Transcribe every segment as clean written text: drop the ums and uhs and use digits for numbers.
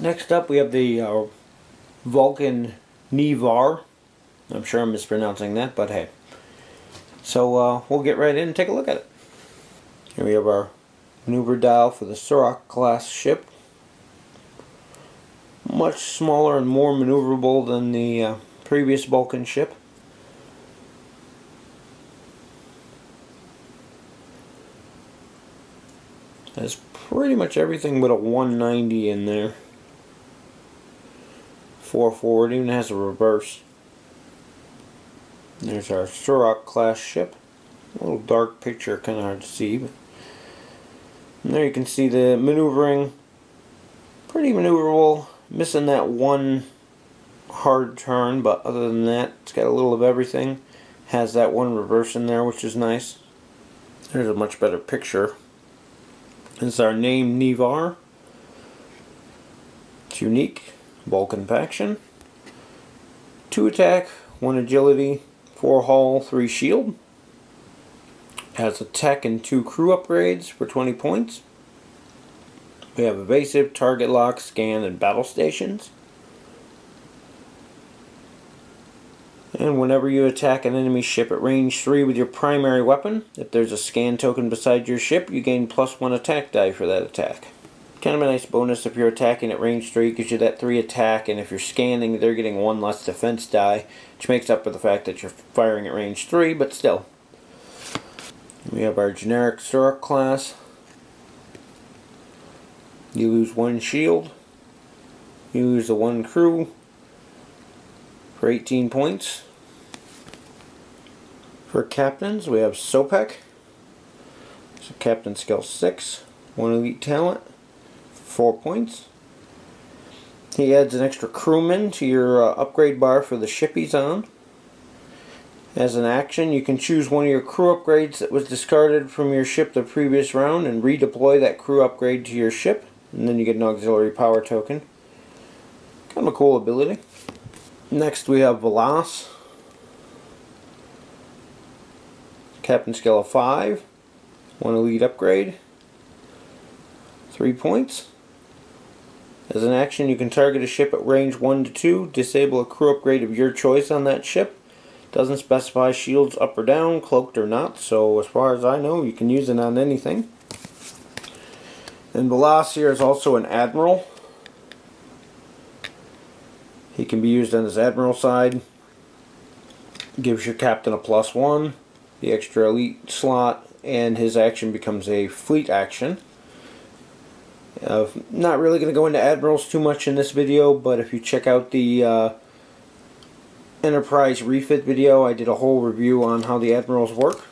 Next up we have the Vulcan Nevar. I'm sure I'm mispronouncing that, but hey. So we'll get right in and take a look at it. Here we have our maneuver dial for the Suurok-class ship. Much smaller and more maneuverable than the previous Vulcan ship. Has pretty much everything but a 190 in there. 4 forward, even has a reverse. There's our Suurok-class ship. A little dark picture, kind of hard to see. But and there you can see the maneuvering. Pretty maneuverable. Missing that one hard turn, but other than that, it's got a little of everything. Has that one reverse in there, which is nice. There's a much better picture. This is our name, Nevar. It's unique. Vulcan Faction. 2 attack, 1 agility, 4 hull, 3 shield. Has a tech and 2 crew upgrades for 20 points. We have evasive, target lock, scan, and battle stations. And whenever you attack an enemy ship at range 3 with your primary weapon, if there's a scan token beside your ship, you gain +1 attack die for that attack. Kind of a nice bonus if you're attacking at range 3, gives you that 3 attack, and if you're scanning, they're getting 1 less defense die, which makes up for the fact that you're firing at range 3, but still. We have our generic Suurok-class. You lose 1 shield. You lose the 1 crew for 18 points. For captains, we have Sopek. So captain skill 6, 1 elite talent, 4 points. He adds an extra crewman to your upgrade bar for the ship he's on. As an action, you can choose one of your crew upgrades that was discarded from your ship the previous round and redeploy that crew upgrade to your ship, and then you get an auxiliary power token. Kind of a cool ability. Next we have Velas. Captain skill of 5, 1 elite upgrade, 3 points. As an action, you can target a ship at range 1 to 2, disable a crew upgrade of your choice on that ship. Doesn't specify shields up or down, cloaked or not, so as far as I know, you can use it on anything. And Velas here is also an admiral. He can be used on his admiral side. Gives your captain a +1, the extra elite slot, and his action becomes a fleet action. Not really going to go into admirals too much in this video, but if you check out the Enterprise refit video, I did a whole review on how the admirals work.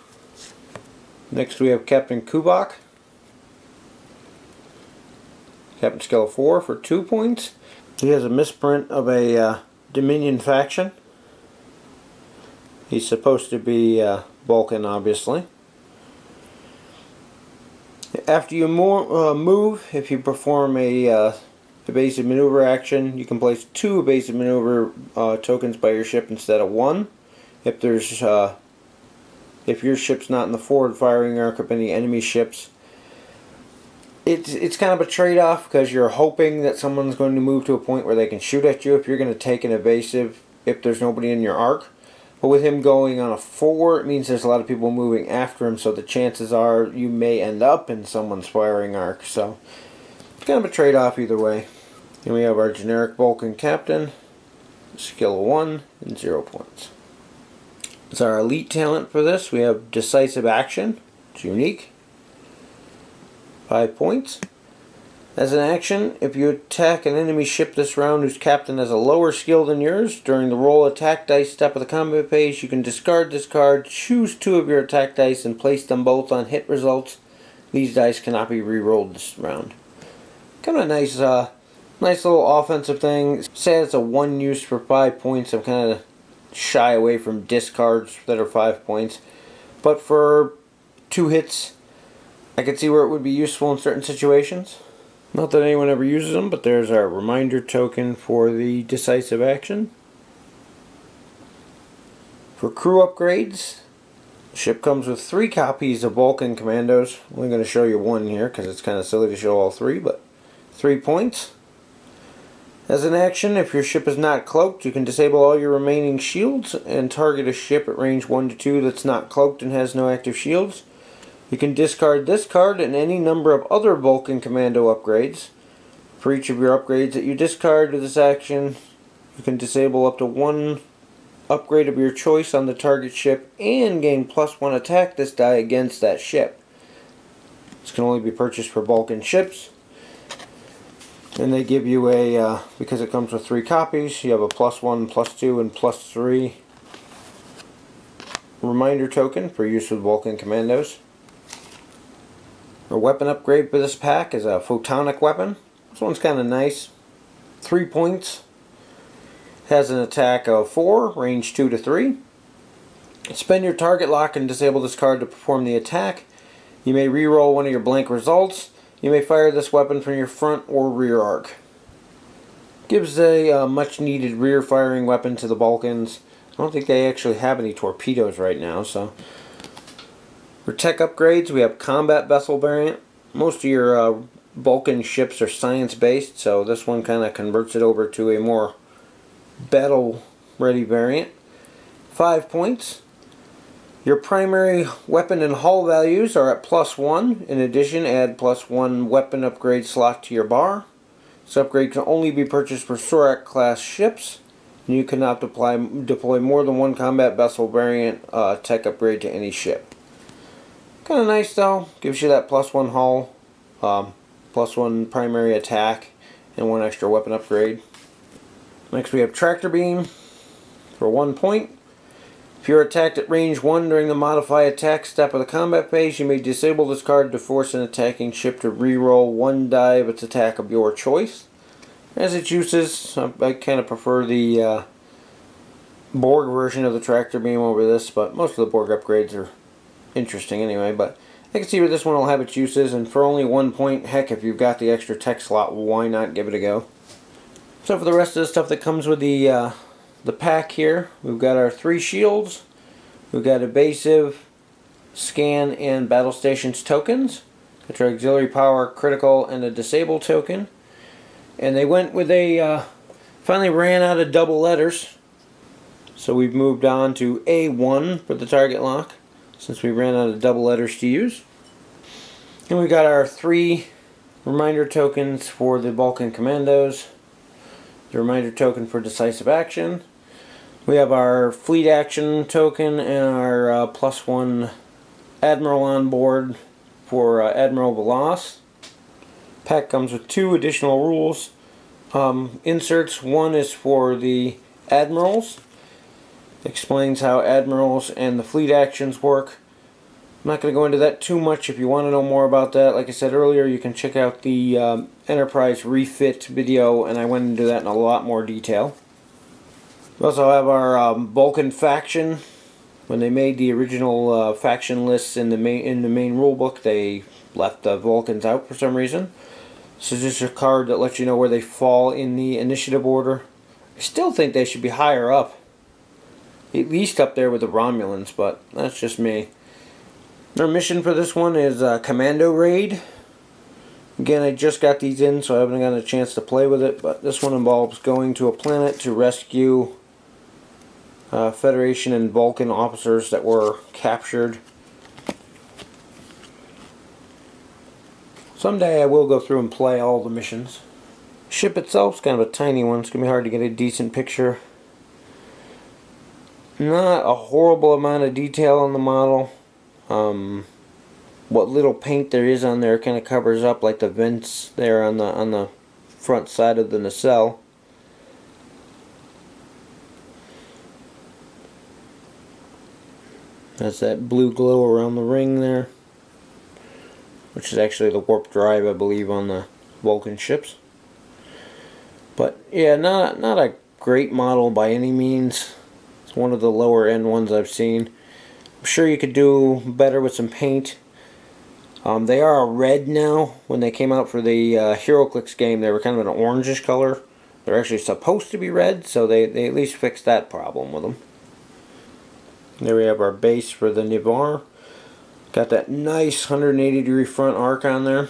Next we have Captain Kubek. Captain skill 4 for 2 points. He has a misprint of a Dominion faction. He's supposed to be Vulcan, obviously. After you move, if you perform a evasive maneuver action, you can place 2 evasive maneuver tokens by your ship instead of 1. If there's if your ship's not in the forward firing arc of any enemy ships, it's kind of a trade-off because you're hoping that someone's going to move to a point where they can shoot at you if you're going to take an evasive if there's nobody in your arc. But with him going on a 4, it means there's a lot of people moving after him, so the chances are you may end up in someone's firing arc. So it's kind of a trade-off either way. Then we have our generic Vulcan captain, skill of 1 and 0 points. As our elite talent for this, we have decisive action. It's unique. 5 points. As an action, if you attack an enemy ship this round whose captain has a lower skill than yours, during the roll attack dice step of the combat page, you can discard this card, choose 2 of your attack dice, and place them both on hit results. These dice cannot be re-rolled this round. Kind of a nice little offensive thing. Say it's a 1 use for 5 points. I'm kind of shy away from discards that are 5 points. But for 2 hits, I could see where it would be useful in certain situations. Not that anyone ever uses them, but there's our reminder token for the decisive action. For crew upgrades, the ship comes with 3 copies of Vulcan Commandos. I'm only going to show you 1 here because it's kind of silly to show all 3, but 3 points. As an action, if your ship is not cloaked, you can disable all your remaining shields and target a ship at range 1 to 2 that's not cloaked and has no active shields. You can discard this card and any number of other Vulcan Commando upgrades. For each of your upgrades that you discard with this action, you can disable up to one upgrade of your choice on the target ship and gain +1 attack this die against that ship. This can only be purchased for Vulcan ships. And they give you a, because it comes with 3 copies, you have a +1, +2, and +3 reminder token for use with Vulcan Commandos. A weapon upgrade for this pack is a photonic weapon. This one's kind of nice. 3 points. Has an attack of 4, range 2 to 3. Spend your target lock and disable this card to perform the attack. You may reroll one of your blank results. You may fire this weapon from your front or rear arc. Gives a much needed rear firing weapon to the Vulcans. I don't think they actually have any torpedoes right now. So for tech upgrades, we have combat vessel variant. Most of your Vulcan ships are science based, so this one kind of converts it over to a more battle ready variant. 5 points. Your primary weapon and hull values are at +1. In addition, add +1 weapon upgrade slot to your bar. This upgrade can only be purchased for Suurok-class ships. And you cannot deploy more than one combat vessel variant tech upgrade to any ship. Kind of nice though. Gives you that +1 hull, +1 primary attack, and 1 extra weapon upgrade. Next we have Tractor Beam for 1 point. If you're attacked at range 1 during the modify attack step of the combat phase, you may disable this card to force an attacking ship to reroll 1 die of its attack of your choice. As its uses, I kind of prefer the Borg version of the Tractor Beam over this, but most of the Borg upgrades are interesting anyway. But I can see where this one will have its uses, and for only 1 point, heck, if you've got the extra tech slot, why not give it a go? So for the rest of the stuff that comes with the pack here, we've got our 3 shields, we've got evasive, scan, and battle stations tokens, which are auxiliary power, critical, and a disable token. And they went with a, finally ran out of double letters, so we've moved on to A1 for the target lock, since we ran out of double letters to use. And we've got our 3 reminder tokens for the Vulcan Commandos, the reminder token for decisive action. We have our fleet action token and our +1 admiral on board for Admiral Veloz. Pack comes with 2 additional rules. Inserts. One is for the admirals. Explains how admirals and the fleet actions work. I'm not going to go into that too much. If you want to know more about that, like I said earlier, you can check out the Enterprise refit video, and I went into that in a lot more detail. We also have our Vulcan Faction. When they made the original faction lists in the main rulebook, they left the Vulcans out for some reason. This is just a card that lets you know where they fall in the initiative order. I still think they should be higher up, at least up there with the Romulans, but that's just me. Our mission for this one is Commando Raid. Again, I just got these in, so I haven't gotten a chance to play with it, but this one involves going to a planet to rescue Federation and Vulcan officers that were captured. Someday I will go through and play all the missions. The ship itself is kind of a tiny one. It's going to be hard to get a decent picture. Not a horrible amount of detail on the model. What little paint there is on there kind of covers up like the vents there on the front side of the nacelle. That's that blue glow around the ring there, which is actually the warp drive, I believe, on the Vulcan ships. But yeah, not a great model by any means. It's one of the lower end ones I've seen. I'm sure you could do better with some paint. They are a red now. When they came out for the HeroClix game, they were kind of an orangish color. They're actually supposed to be red, so they at least fixed that problem with them. There we have our base for the Nivar. Got that nice 180-degree front arc on there.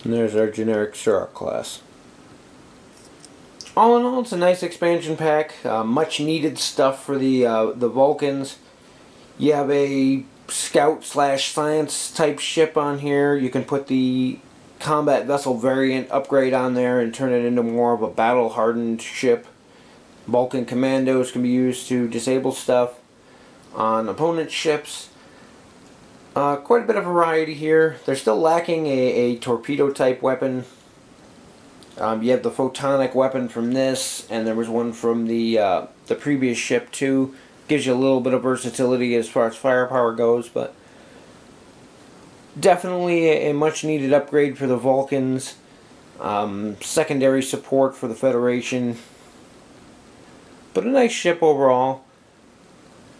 And there's our generic Suurok-class. All in all, it's a nice expansion pack. Much needed stuff for the Vulcans. You have a scout/science type ship on here. You can put the combat vessel variant upgrade on there and turn it into more of a battle hardened ship. Vulcan Commandos can be used to disable stuff on opponent ships. Quite a bit of variety here. They're still lacking a torpedo type weapon. You have the photonic weapon from this, and there was one from the previous ship too. Gives you a little bit of versatility as far as firepower goes, but definitely a much needed upgrade for the Vulcans. Secondary support for the Federation, but a nice ship overall.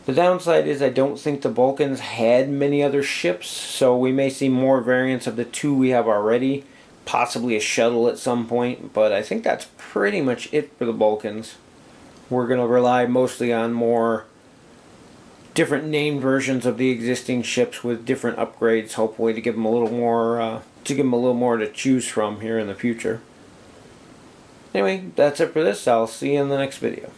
The downside is I don't think the Vulcans had many other ships, so we may see more variants of the two we have already. Possibly a shuttle at some point, but I think that's pretty much it for the Vulcans. We're going to rely mostly on more different named versions of the existing ships with different upgrades, hopefully to give them a little more to choose from here in the future. Anyway, that's it for this. I'll see you in the next video.